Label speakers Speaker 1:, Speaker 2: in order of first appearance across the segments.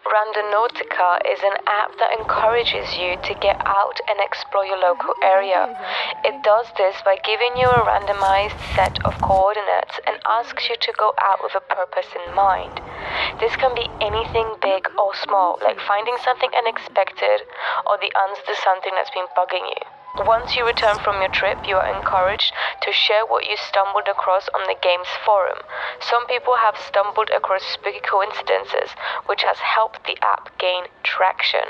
Speaker 1: Randonautica is an app that encourages you to get out and explore your local area. It does this by giving you a randomized set of coordinates and asks you to go out with a purpose in mind. This can be anything big or small, like finding something unexpected or the answer to something that's been bugging you. Once you return from your trip, you are encouraged to share what you stumbled across on the game's forum. Some people have stumbled across spooky coincidences, which has helped the app gain traction.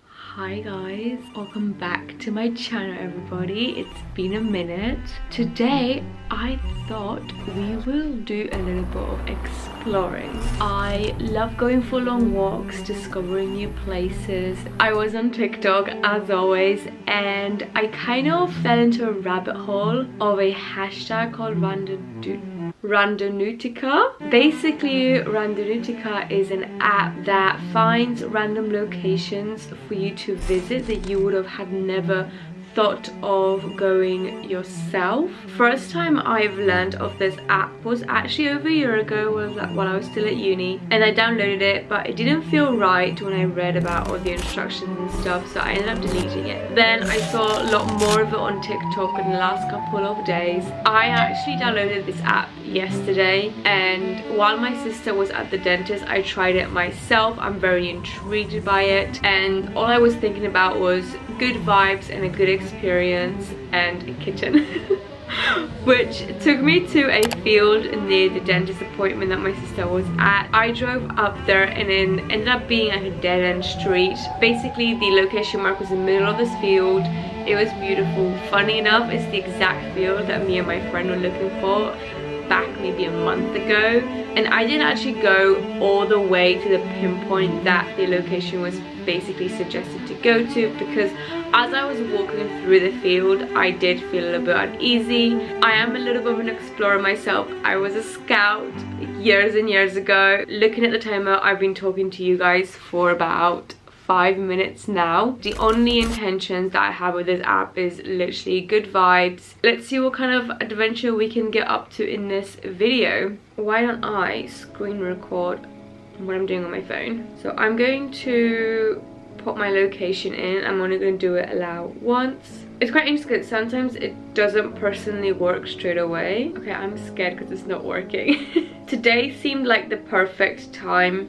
Speaker 1: Hi guys, welcome back to my channel everybody. It's been a minute. Today I thought we will do a little bit of exploring. I love going for long walks, discovering new places. I was on TikTok as always and I kind of fell into a rabbit hole of a hashtag called Randonautica. Basically, Randonautica is an app that finds random locations for you to visit that you would have had never thought of going yourself. First time I've learned of this app was actually over a year ago while I was still at uni, and I downloaded it, but it didn't feel right when I read about all the instructions and stuff, so I ended up deleting it. Then I saw a lot more of it on TikTok in the last couple of days. I actually downloaded this app yesterday, and while my sister was at the dentist I tried it myself. I'm very intrigued by it, and all I was thinking about was good vibes and a good experience and a kitchen. Which took me to a field near the dentist appointment that my sister was at. I drove up there and then ended up being like a dead-end street. Basically the location mark was in the middle of this field. It was beautiful. Funny enough, it's the exact field that me and my friend were looking for back maybe a month ago, and I didn't actually go all the way to the pinpoint that the location was basically suggested to go to, because as I was walking through the field I did feel a little bit uneasy. I am a little bit of an explorer myself. I was a scout years and years ago. Looking at the timer, I've been talking to you guys for about 5 minutes now. The only intentions that I have with this app is literally good vibes. Let's see what kind of adventure we can get up to in this video. Why don't I screen record what I'm doing on my phone? So I'm going to put my location in. I'm only going to do it allow once. It's quite interesting because sometimes it doesn't personally work straight away. Okay, I'm scared because it's not working. Today seemed like the perfect time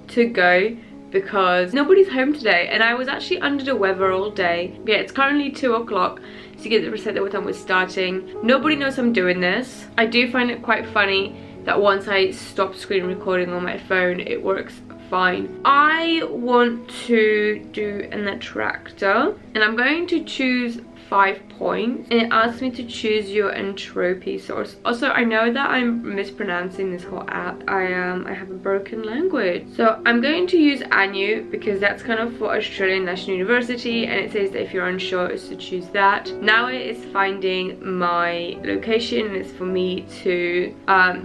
Speaker 1: to go because nobody's home today, and I was actually under the weather all day. Yeah, it's currently 2 o'clock, so you get the percent that what time we're starting. Nobody knows I'm doing this. I do find it quite funny that once I stop screen recording on my phone, it works fine. I want to do an attractor, and I'm going to choose 5 points, and it asks me to choose your entropy source. Also, I know that I'm mispronouncing this whole app. I have a broken language, so I'm going to use ANU because that's kind of for Australian National University, and it says that if you're unsure is to choose that. Now it is finding my location, and it's for me to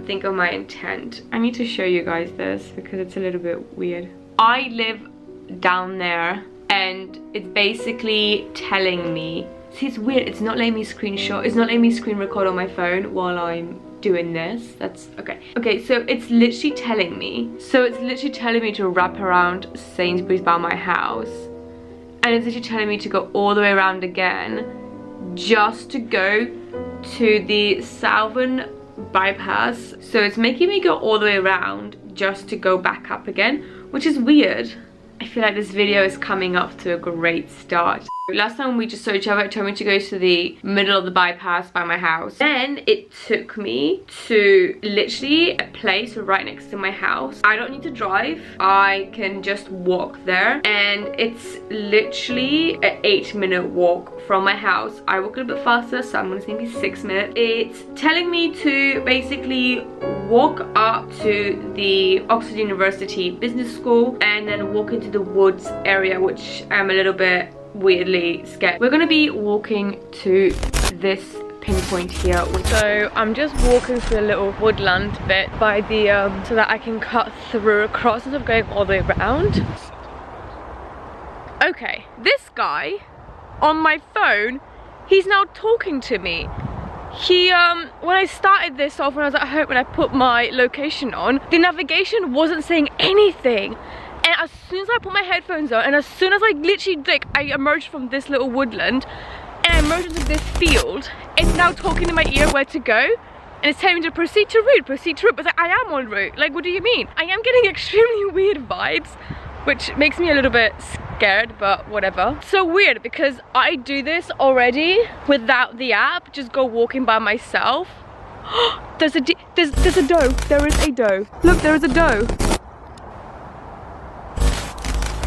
Speaker 1: think of my intent. I need to show you guys this because it's a little bit weird. I live down there, and it's basically telling me, see, it's weird, it's not letting me screenshot, it's not letting me screen record on my phone while I'm doing this. That's okay. Okay, so it's literally telling me, to wrap around Sainsbury's by my house, and it's literally telling me to go all the way around again just to go to the southern bypass. So it's making me go all the way around just to go back up again, which is weird. I feel like this video is coming up to a great start. Last time we just saw each other, it told me to go to the middle of the bypass by my house. Then it took me to literally a place right next to my house. I don't need to drive. I can just walk there. And it's literally an 8-minute walk from my house. I walk a little bit faster, so I'm gonna say maybe 6 minutes. It's telling me to basically walk up to the Oxford University Business School and then walk into the woods area, which I'm a little bit weirdly scared. We're gonna be walking to this pinpoint here, so I'm just walking through a little woodland bit by the so that I can cut through across instead of going all the way around. Okay, this guy on my phone, he's now talking to me. He when I started this off when I was at home and I put my location on, the navigation wasn't saying anything. And as soon as I put my headphones on, and as soon as I literally, like, I emerged from this little woodland and I emerged into this field, it's now talking in my ear where to go, and it's telling me to proceed to route, but it's like, I am en route. Like, what do you mean? I am getting extremely weird vibes, which makes me a little bit scared, but whatever. So weird, because I do this already without the app, just go walking by myself. There's a doe. There is a doe. Look, there is a doe.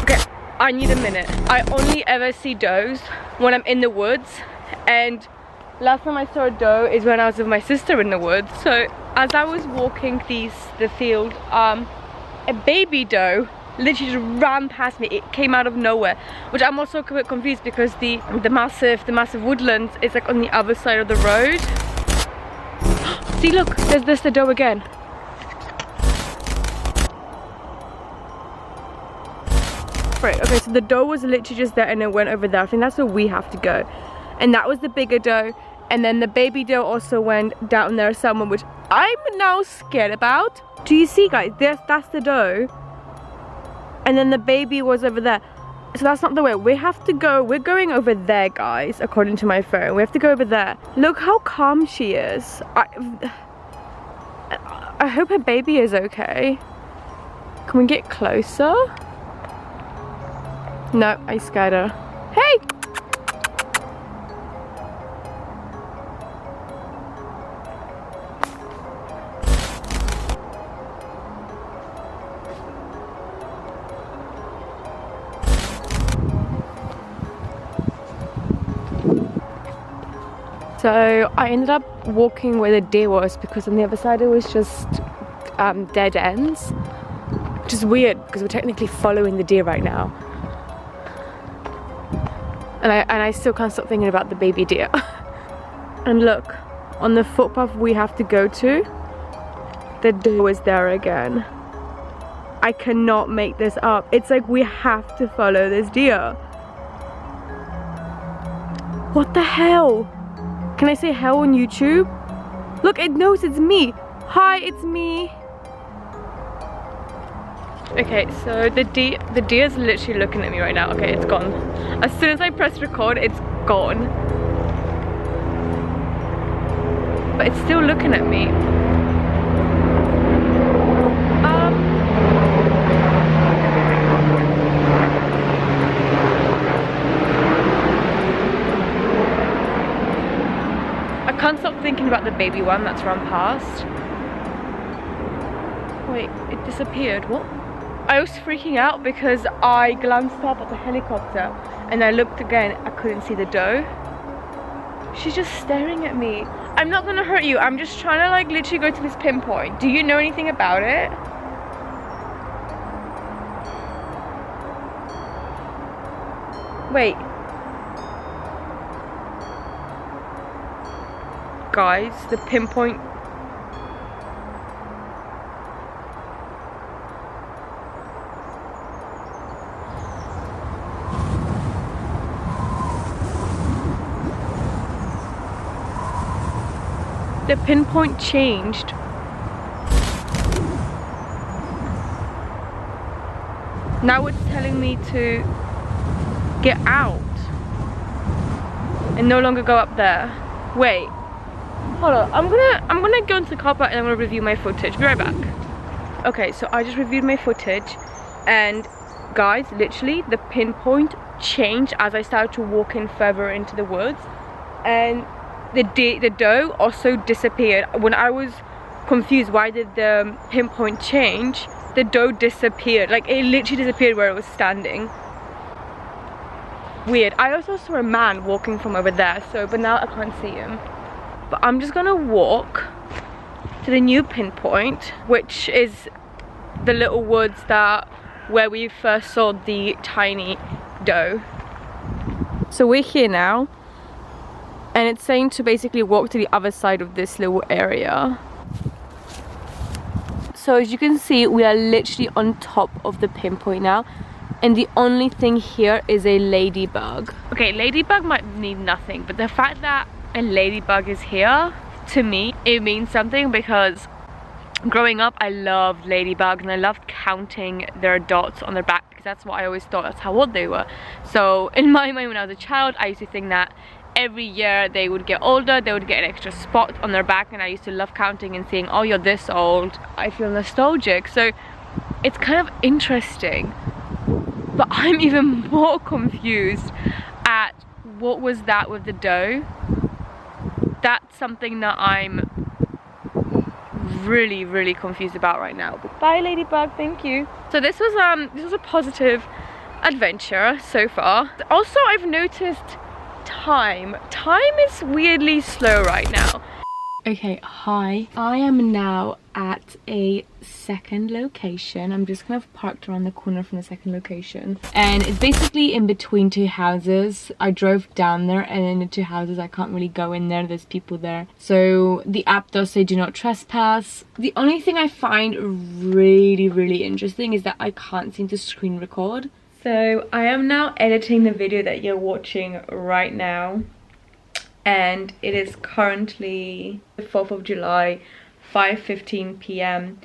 Speaker 1: Okay, I need a minute. I only ever see does when I'm in the woods, and last time I saw a doe is when I was with my sister in the woods. So as I was walking the field, a baby doe literally just ran past me. It came out of nowhere, which I'm also a bit confused because the massive woodlands is like on the other side of the road. See, look, there's the doe again. Right, okay, so the doe was literally just there and it went over there. I think that's where we have to go. And that was the bigger doe. And then the baby doe also went down there somewhere, which I'm now scared about. Do you see, guys? That's the doe. And then the baby was over there. So that's not the way. We have to go. We're going over there, guys, according to my phone. We have to go over there. Look how calm she is. I hope her baby is okay. Can we get closer? No, I scared her. Hey! So I ended up walking where the deer was, because on the other side it was just dead ends, which is weird because we're technically following the deer right now. And I still can't stop thinking about the baby deer. And look, on the footpath we have to go to, the deer is there again. I cannot make this up. It's like we have to follow this deer. What the hell? Can I say hell on YouTube? Look, it knows it's me. Hi, it's me. Okay, so the deer's literally looking at me right now. Okay, it's gone. As soon as I press record, it's gone. But it's still looking at me. I can't stop thinking about the baby one that's run past. Wait, it disappeared. What? I was freaking out because I glanced up at the helicopter and I looked again. I couldn't see the doe. She's just staring at me. I'm not gonna hurt you. I'm just trying to like literally go to this pinpoint. Do you know anything about it? Wait. Guys, the pinpoint. The pinpoint changed. Now it's telling me to get out and no longer go up there. Wait, hold on. I'm gonna go into the car park and I'm gonna review my footage. Be right back. Okay, so I just reviewed my footage, and guys, literally the pinpoint changed as I started to walk in further into the woods, and the doe also disappeared. When I was confused why did the pinpoint change, the doe disappeared. Like, it literally disappeared where it was standing. Weird. I also saw a man walking from over there, but now I can't see him. But I'm just gonna walk to the new pinpoint, which is the little woods where we first saw the tiny doe. So we're here now, and it's saying to basically walk to the other side of this little area. So as you can see, we are literally on top of the pinpoint now, and the only thing here is a ladybug. Okay, ladybug might mean nothing, but the fact that a ladybug is here, to me, it means something, because growing up I loved ladybugs and I loved counting their dots on their back because that's what I always thought, that's how old they were. So in my mind when I was a child, I used to think that every year they would get older, they would get an extra spot on their back, and I used to love counting and saying, oh, you're this old. I feel nostalgic. So it's kind of interesting, but I'm even more confused at what was that with the dough. That's something that I'm really confused about right now. Bye ladybug, thank you. So this was a positive adventure so far. Also, I've noticed time is weirdly slow right now. Okay, hi. I am now at a second location. I'm just kind of parked around the corner from the second location, and it's basically in between two houses. I drove down there, and in the two houses I can't really go in there, there's people there. So the app does say do not trespass. The only thing I find really interesting is that I can't seem to screen record. So I am now editing the video that you're watching right now, and it is currently the 4th of July, 5:15 p.m.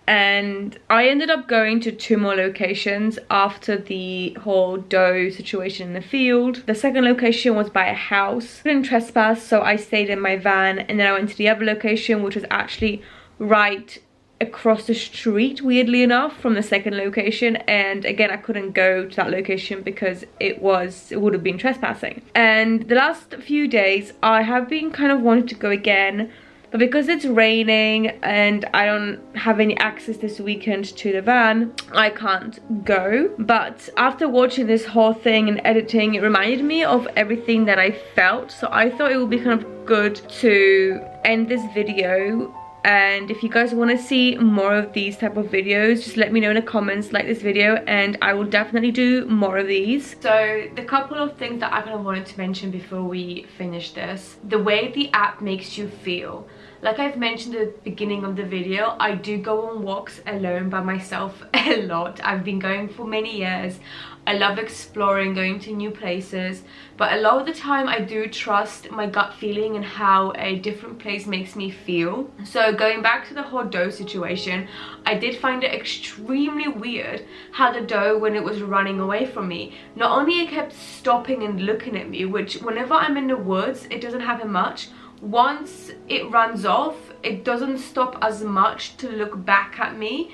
Speaker 1: and I ended up going to 2 more locations after the whole doe situation in the field. The second location was by a house. I couldn't trespass, so I stayed in my van, and then I went to the other location, which was actually right across the street, weirdly enough, from the second location. And again, I couldn't go to that location because it would have been trespassing. And the last few days I have been kind of wanting to go again, but because it's raining and I don't have any access this weekend to the van, I can't go. But after watching this whole thing and editing, it reminded me of everything that I felt, so I thought it would be kind of good to end this video. And if you guys want to see more of these type of videos, just let me know in the comments, like this video, and I will definitely do more of these. So the couple of things that I kind of wanted to mention before we finish this: the way the app makes you feel. Like I've mentioned at the beginning of the video, I do go on walks alone by myself a lot. I've been going for many years. I love exploring, going to new places, but a lot of the time I do trust my gut feeling and how a different place makes me feel. So going back to the whole doe situation, I did find it extremely weird how the doe, when it was running away from me, not only it kept stopping and looking at me, which whenever I'm in the woods, it doesn't happen much. Once it runs off, it doesn't stop as much to look back at me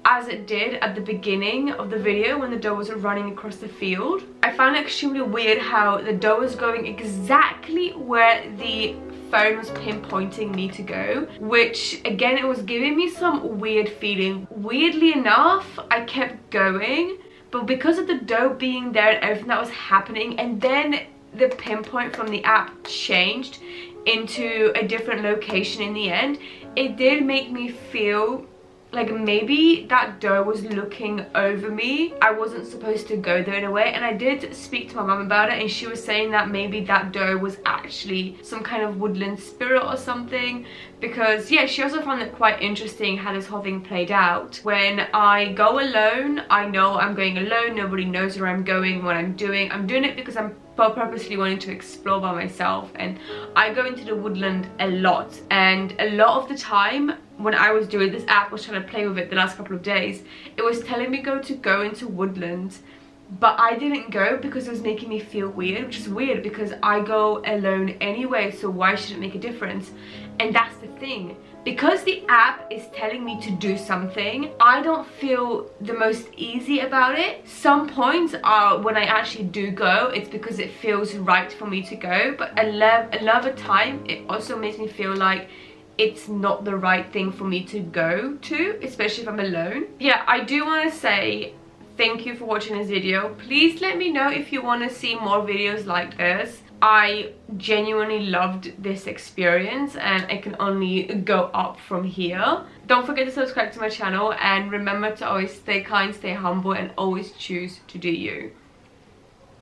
Speaker 1: as it did at the beginning of the video when the doe was running across the field. I found it extremely weird how the doe was going exactly where the phone was pinpointing me to go, which again, it was giving me some weird feeling. Weirdly enough, I kept going, but because of the doe being there and everything that was happening, and then the pinpoint from the app changed into a different location in the end, it did make me feel like maybe that doe was looking over me. I wasn't supposed to go there in a way, and I did speak to my mum about it, and she was saying that maybe that doe was actually some kind of woodland spirit or something, because yeah, she also found it quite interesting how this whole thing played out. When I go alone, I know I'm going alone, nobody knows where I'm going, what I'm doing it because I'm purposely wanting to explore by myself, and I go into the woodland a lot. And a lot of the time when I was doing this app, was trying to play with it the last couple of days, it was telling me to go into woodland, but I didn't go because it was making me feel weird, which is weird because I go alone anyway, so why should it make a difference? And that's the thing, because the app is telling me to do something, I don't feel the most easy about it. Some points are when I actually do go, it's because it feels right for me to go, but another time it also makes me feel like it's not the right thing for me to go to, especially if I'm alone. Yeah, I do want to say thank you for watching this video. Please let me know if you want to see more videos like this. I genuinely loved this experience, and it can only go up from here. Don't forget to subscribe to my channel, and remember to always stay kind, stay humble, and always choose to do you.